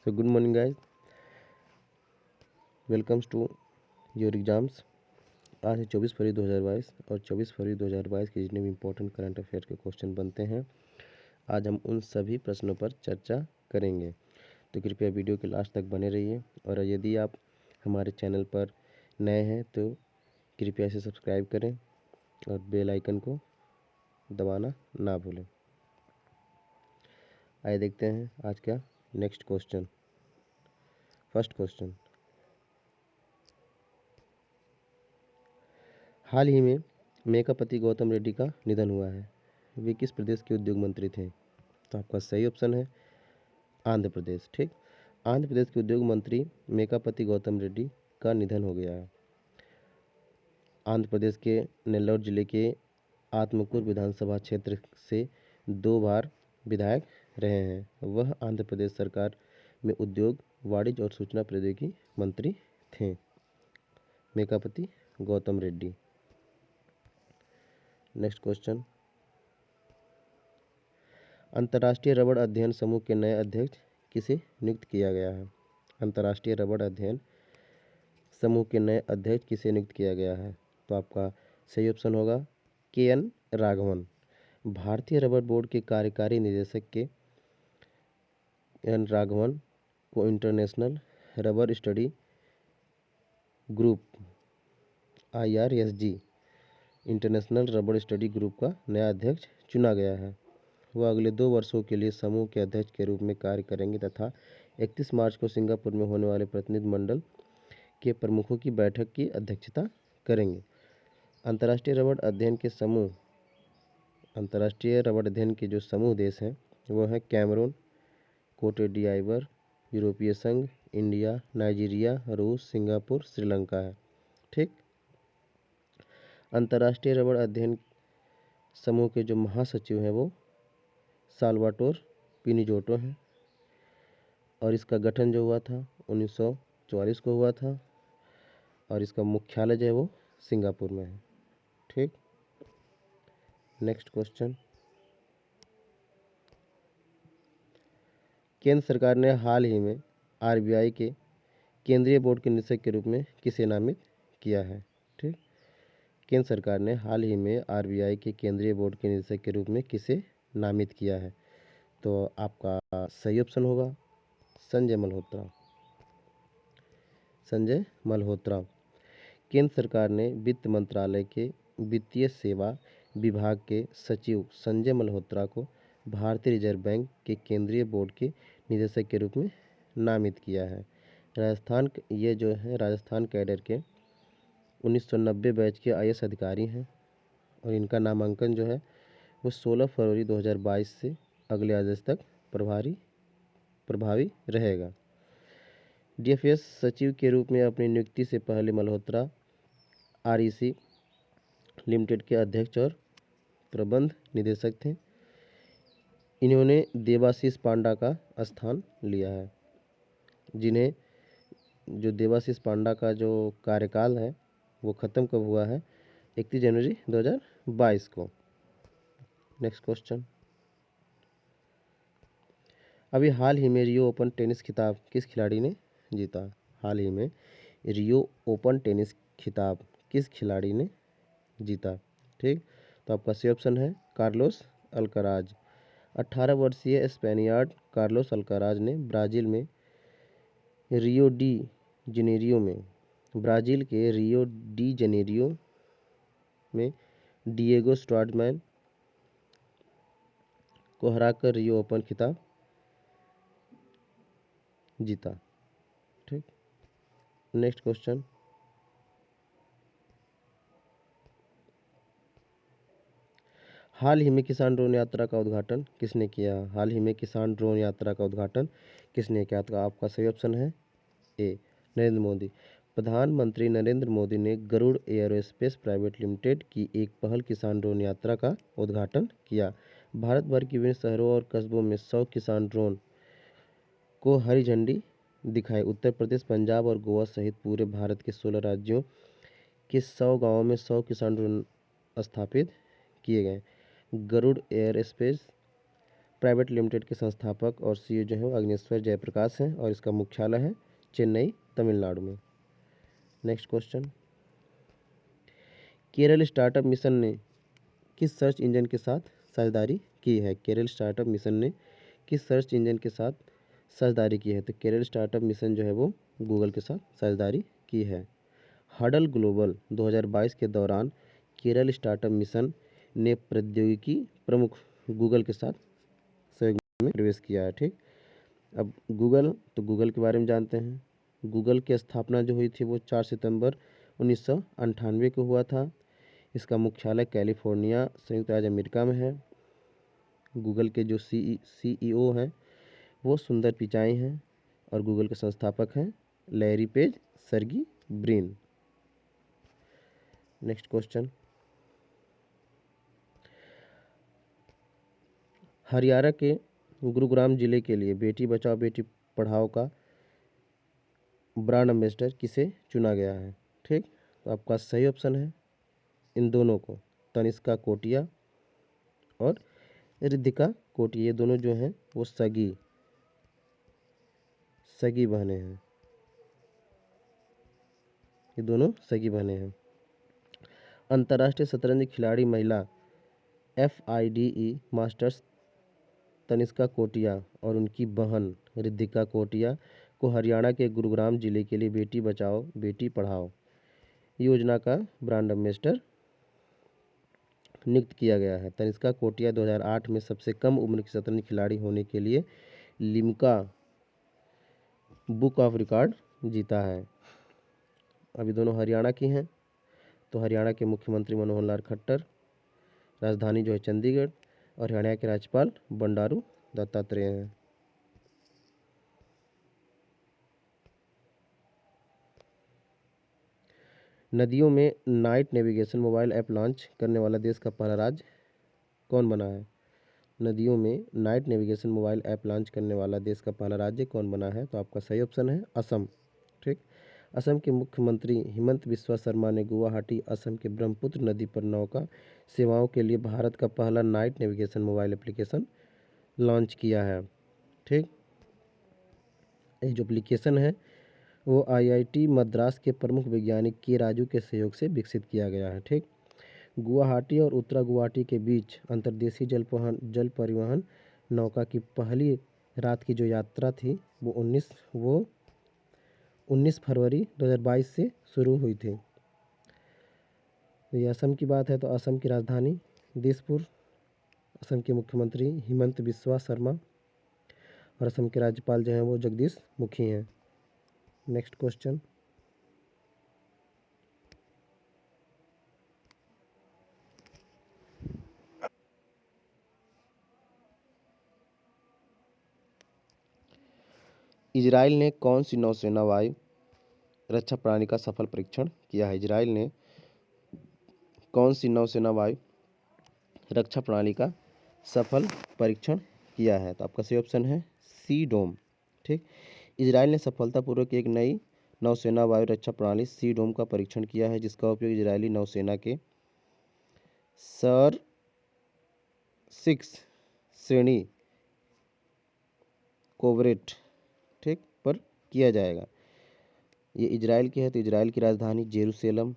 So good morning guys, welcomes to your exams. आज है 24 फरवरी 2022 और 24 फरवरी 2022 के जितने भी इम्पोर्टेंट करंट अफेयर के क्वेश्चन बनते हैं आज हम उन सभी प्रश्नों पर चर्चा करेंगे। तो कृपया वीडियो के लास्ट तक बने रहिए और यदि आप हमारे चैनल पर नए हैं तो कृपया इसे सब्सक्राइब करें और बेल आइकन को दबाना ना भूलें। आइए देखते हैं आज का नेक्स्ट क्वेश्चन। फर्स्ट क्वेश्चन, हाल ही में मेकापति गौतम रेड्डी का निधन हुआ है। वे किस प्रदेश के उद्योग मंत्री थे? तो आपका सही ऑप्शन है आंध्र प्रदेश। ठीक, आंध्र प्रदेश के उद्योग मंत्री मेकापति गौतम रेड्डी का निधन हो गया है। आंध्र प्रदेश के नेल्लोर जिले के आत्मकूर विधानसभा क्षेत्र से 2 बार विधायक रहे हैं। वह आंध्र प्रदेश सरकार में उद्योग, वाणिज्य और सूचना प्रौद्योगिकी मंत्री थे। मेकापति गौतम रेड्डी। नेक्स्ट क्वेश्चन, अंतर्राष्ट्रीय रबड़ अध्ययन समूह के नए अध्यक्ष किसे नियुक्त किया गया है? अंतर्राष्ट्रीय रबड़ अध्ययन समूह के नए अध्यक्ष किसे नियुक्त किया गया है? तो आपका सही ऑप्शन होगा के.एन. राघवन। भारतीय रबड़ बोर्ड के कार्यकारी निदेशक के एन राघवन को international rubber study group IRSG international रबड़ स्टडी ग्रुप का नया अध्यक्ष चुना गया है। वह अगले 2 वर्षों के लिए समूह के अध्यक्ष के रूप में कार्य करेंगे तथा 31 मार्च को सिंगापुर में होने वाले प्रतिनिधिमंडल के प्रमुखों की बैठक की अध्यक्षता करेंगे। अंतर्राष्ट्रीय रबड़ अध्ययन के जो समूह देश हैं वो हैं कैमरून, कोटे डिआइवर, यूरोपीय संघ, इंडिया, नाइजीरिया, रूस, सिंगापुर, श्रीलंका है। ठीक, अंतर्राष्ट्रीय रबड़ अध्ययन समूह के जो महासचिव हैं वो साल्वाटोर पिनिजोटो हैं और इसका गठन जो हुआ था 1944 को हुआ था और इसका मुख्यालय जो है वो सिंगापुर में है। ठीक, नेक्स्ट क्वेश्चन, केंद्र सरकार ने हाल ही में RBI के केंद्रीय बोर्ड के निदेशक के रूप में किसे नामित किया है? ठीक, केंद्र सरकार ने हाल ही में RBI के केंद्रीय बोर्ड के निदेशक के रूप में किसे नामित किया है? तो आपका सही ऑप्शन होगा संजय मल्होत्रा। संजय मल्होत्रा। केंद्र सरकार ने वित्त मंत्रालय के वित्तीय सेवा विभाग के सचिव संजय मल्होत्रा को भारतीय रिजर्व बैंक के केंद्रीय बोर्ड के निदेशक के रूप में नामित किया है। ये जो है राजस्थान कैडर के 1990 बैच के IAS अधिकारी हैं और इनका नामांकन जो है वो 16 फरवरी 2022 से अगले आदेश तक प्रभावी रहेगा। DFS सचिव के रूप में अपनी नियुक्ति से पहले मल्होत्रा REC लिमिटेड के अध्यक्ष और प्रबंध निदेशक थे। इन्होंने देवाशीष पांडा का स्थान लिया है, जिन्हें जो देवाशीष पांडा का जो कार्यकाल है वो ख़त्म कब हुआ है? 31 जनवरी 2022 को। नेक्स्ट क्वेश्चन, अभी हाल ही में रियो ओपन टेनिस खिताब किस खिलाड़ी ने जीता? हाल ही में रियो ओपन टेनिस खिताब किस खिलाड़ी ने जीता? ठीक, तो आपका सही ऑप्शन है कार्लोस अल्काराज। 18 वर्षीय स्पेनियार्ड कार्लोस अल्काराज ने ब्राज़ील के रियो डी जनेरियो में डिएगो स्ट्राडमैन को हराकर रियो ओपन खिताब जीता। ठीक, नेक्स्ट क्वेश्चन, हाल ही में किसान ड्रोन यात्रा का उद्घाटन किसने किया? हाल ही में किसान ड्रोन यात्रा का उद्घाटन किसने किया? तो आपका सही ऑप्शन है ए नरेंद्र मोदी। प्रधानमंत्री नरेंद्र मोदी ने गरुड़ एयरोस्पेस प्राइवेट लिमिटेड की एक पहल किसान ड्रोन यात्रा का उद्घाटन किया। भारत भर के विभिन्न शहरों और कस्बों में 100 किसान ड्रोन को हरी झंडी दिखाई। उत्तर प्रदेश, पंजाब और गोवा सहित पूरे भारत के 16 राज्यों के 100 गाँवों में 100 किसान ड्रोन स्थापित किए गए। गरुड़ एयरोस्पेस प्राइवेट लिमिटेड के संस्थापक और सीईओ जो है वो अग्निश्वर जयप्रकाश हैं और इसका मुख्यालय है चेन्नई, तमिलनाडु में। Next question, Kerala startup mission ने किस सर्च इंजन के साथ साझेदारी की है? केरल स्टार्टअप मिशन ने किस सर्च इंजन के साथ साझेदारी की है? तो केरल स्टार्टअप मिशन जो है वो गूगल के साथ साझेदारी की है। हडल ग्लोबल 2022 के दौरान केरल स्टार्टअप मिशन ने प्रौद्योगिकी प्रमुख गूगल के साथ सहयोग में प्रवेश किया है। ठीक, अब गूगल, तो गूगल के बारे में जानते हैं। गूगल की स्थापना जो हुई थी वो 4 सितंबर 1998 को हुआ था। इसका मुख्यालय कैलिफोर्निया, संयुक्त राज्य अमेरिका में है। गूगल के जो सीईओ हैं वो सुंदर पिचाई हैं और गूगल के संस्थापक हैं Larry page, सर्गी Brin. Next question, Haryana के गुरुग्राम जिले के लिए बेटी बचाओ बेटी पढ़ाओ का ब्रांड एम्बेसडर किसे चुना गया है? ठीक, तो आपका सही ऑप्शन है इन दोनों को, तनिष्का कोटिया और रिद्धिका कोटिया। ये दोनों जो हैं वो सगी बहनें हैं। ये दोनों सगी बहनें हैं। अंतर्राष्ट्रीय शतरंज खिलाड़ी महिला FIDE मास्टर्स तनिष्का कोटिया और उनकी बहन रिद्धिका कोटिया को हरियाणा के गुरुग्राम जिले के लिए बेटी बचाओ बेटी पढ़ाओ योजना का ब्रांड एम्बेसडर नियुक्त किया गया है। तनिष्का कोटिया 2008 में सबसे कम उम्र की शतरंज खिलाड़ी होने के लिए लिम्का बुक ऑफ रिकॉर्ड जीता है। अभी दोनों हरियाणा की हैं। तो हरियाणा के मुख्यमंत्री मनोहर लाल खट्टर, राजधानी जो है चंडीगढ़, और हरियाणा के राज्यपाल बंडारू दत्तात्रेय हैं। नदियों में night navigation mobile app launch करने वाला देश का पहला राज्य कौन बना है? नदियों में night navigation mobile app launch करने वाला देश का पहला राज्य कौन बना है? तो आपका सही ऑप्शन है असम। ठीक, असम के मुख्यमंत्री हिमंत बिस्वा शर्मा ने गुवाहाटी, असम के ब्रह्मपुत्र नदी पर नौका सेवाओं के लिए भारत का पहला night navigation mobile application launch किया है। ठीक, ये जो एप्लीकेशन है वो IIT मद्रास के प्रमुख वैज्ञानिक के राजू के सहयोग से विकसित किया गया है। ठीक, गुवाहाटी और उत्तरा गुवाहाटी के बीच अंतर्देशीय जल परिवहन नौका की पहली रात की जो यात्रा थी वो 19 फरवरी 2022 से शुरू हुई थी। ये असम की बात है, तो असम की राजधानी दिसपुर, असम के मुख्यमंत्री हिमंत बिस्वा शर्मा और असम के राज्यपाल जो हैं वो जगदीश मुखी हैं। नेक्स्ट क्वेश्चन, इजराइल ने कौन सी नौसेना वायु रक्षा प्रणाली का सफल परीक्षण किया है? इजराइल ने कौन सी नौसेना वायु रक्षा प्रणाली का सफल परीक्षण किया है? तो आपका सही ऑप्शन है सी डोम। ठीक, इजराइल ने सफलतापूर्वक एक नई नौसेना वायु रक्षा प्रणाली सी डोम का परीक्षण किया है, जिसका उपयोग इजरायली नौसेना के सर 6 श्रेणी कोवरेट ठीक पर किया जाएगा। ये इजराइल की है, तो इजराइल की राजधानी जेरूसलम,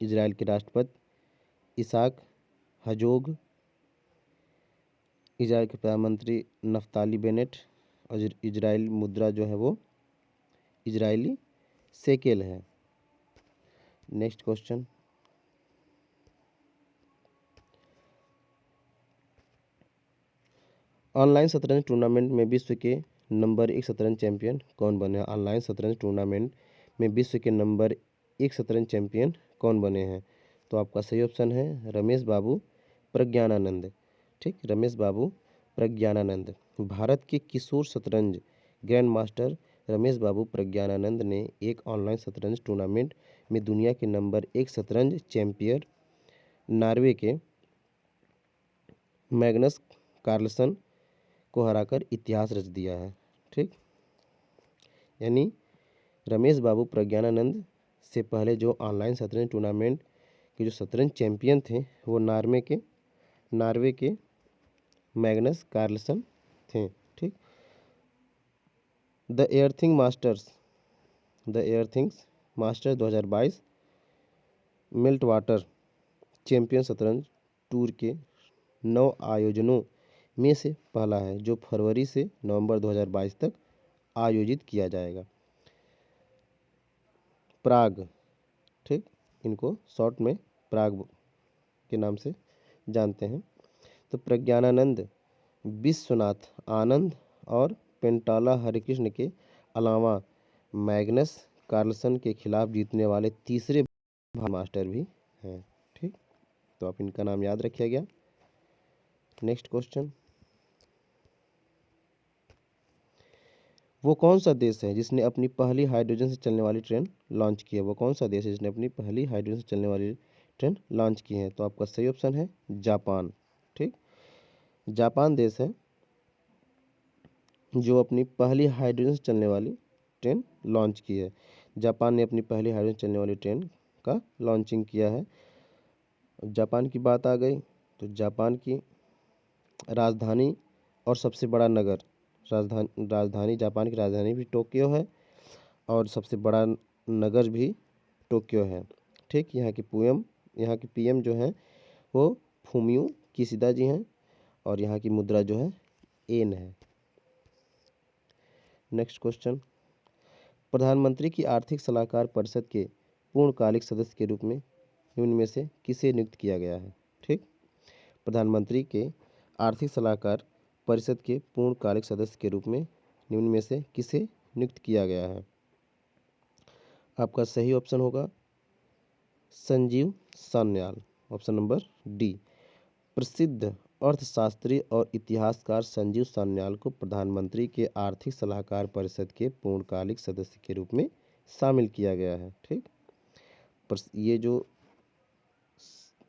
इजराइल के राष्ट्रपति इसाक हजोग, इजराइल के प्रधानमंत्री नफ्ताली बेनेट और इजराइल मुद्रा जो है वो इजरायली शेकेल है। नेक्स्ट क्वेश्चन, ऑनलाइन शतरंज टूर्नामेंट में विश्व के नंबर 1 शतरंज चैंपियन कौन बने हैं? ऑनलाइन शतरंज टूर्नामेंट में विश्व के नंबर 1 शतरंज चैंपियन कौन बने हैं? तो आपका सही ऑप्शन है रमेश बाबू प्रज्ञानानंद। ठीक, रमेश बाबू प्रज्ञानानंद। भारत के किशोर शतरंज ग्रैंड मास्टर रमेश बाबू प्रज्ञानानंद ने एक ऑनलाइन शतरंज टूर्नामेंट में दुनिया के नंबर 1 शतरंज चैंपियन नॉर्वे के मैग्नस कार्लसन को हराकर इतिहास रच दिया है। ठीक, यानी रमेश बाबू प्रज्ञानानंद से पहले जो ऑनलाइन शतरंज टूर्नामेंट के जो शतरंज चैंपियन थे वो नॉर्वे के मैग्नस कार्लसन थे। ठीक। द एयरथिंग मास्टर्स 2022 मिल्ट वाटर चैंपियन शतरंज टूर के 9 आयोजनों में से पहला है, जो फरवरी से नवंबर 2022 तक आयोजित किया जाएगा। प्राग, ठीक, इनको शॉर्ट में प्राग के नाम से जानते हैं। तो प्रज्ञानानंद, विश्वनाथ आनंद और पेंटाला हरिकृष्ण के अलावा मैग्नस कार्लसन के खिलाफ जीतने वाले तीसरे मास्टर भी हैं। ठीक, तो आप इनका नाम याद रखिए गया। नेक्स्ट क्वेश्चन, वो कौन सा देश है जिसने अपनी पहली हाइड्रोजन से चलने वाली ट्रेन लॉन्च की है? वो कौन सा देश है जिसने अपनी पहली हाइड्रोजन से चलने वाली ट्रेन लॉन्च की है? तो आपका सही ऑप्शन है जापान। ठीक, जापान देश है जो अपनी पहली हाइड्रोजन से चलने वाली ट्रेन लॉन्च की है। जापान ने अपनी पहली हाइड्रोजन चलने वाली ट्रेन का लॉन्चिंग किया है। जापान की बात आ गई तो जापान की राजधानी और सबसे बड़ा नगर, राजधानी जापान की राजधानी भी टोक्यो है और सबसे बड़ा नगर भी टोक्यो है। ठीक, यहाँ की पीएम जो है वो फूमियो किशिदा जी हैं और यहाँ की मुद्रा जो है येन है। नेक्स्ट क्वेश्चन, प्रधानमंत्री की आर्थिक सलाहकार परिषद के पूर्णकालिक सदस्य के रूप में निम्न में से किसे नियुक्त किया गया है? ठीक, प्रधानमंत्री के आर्थिक सलाहकार परिषद के पूर्णकालिक सदस्य के रूप में निम्न में से किसे नियुक्त किया गया है? आपका सही ऑप्शन होगा Sanjeev Sanyal, option number D. प्रसिद्ध अर्थशास्त्री और इतिहासकार संजीव सान्याल को प्रधानमंत्री के आर्थिक सलाहकार परिषद के पूर्णकालिक सदस्य के रूप में शामिल किया गया है। ठीक, ये जो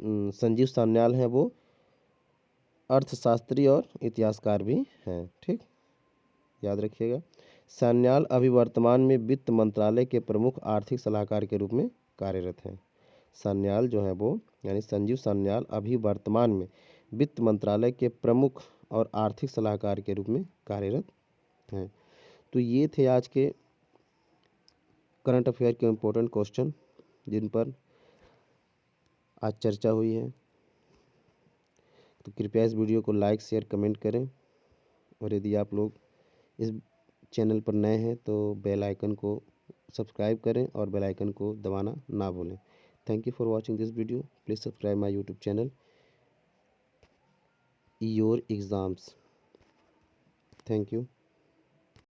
संजीव सान्याल हैं वो अर्थशास्त्री और इतिहासकार भी हैं। ठीक, याद रखिएगा। सान्याल अभी वर्तमान में वित्त मंत्रालय के प्रमुख आर्थिक सलाहकार के रूप में कार्यरत हैं। सान्याल जो है वो यानी संजीव सान्याल अभी वर्तमान में वित्त मंत्रालय के प्रमुख और आर्थिक सलाहकार के रूप में कार्यरत हैं। तो ये थे आज के करंट अफेयर के इम्पोर्टेंट क्वेश्चन जिन पर आज चर्चा हुई है। तो कृपया इस वीडियो को लाइक शेयर कमेंट करें और यदि आप लोग इस चैनल पर नए हैं तो बेल आइकन को सब्सक्राइब करें और बेल आइकन को दबाना ना भूलें। Thank you for watching this video. Please subscribe my YouTube channel your exams. Thank you.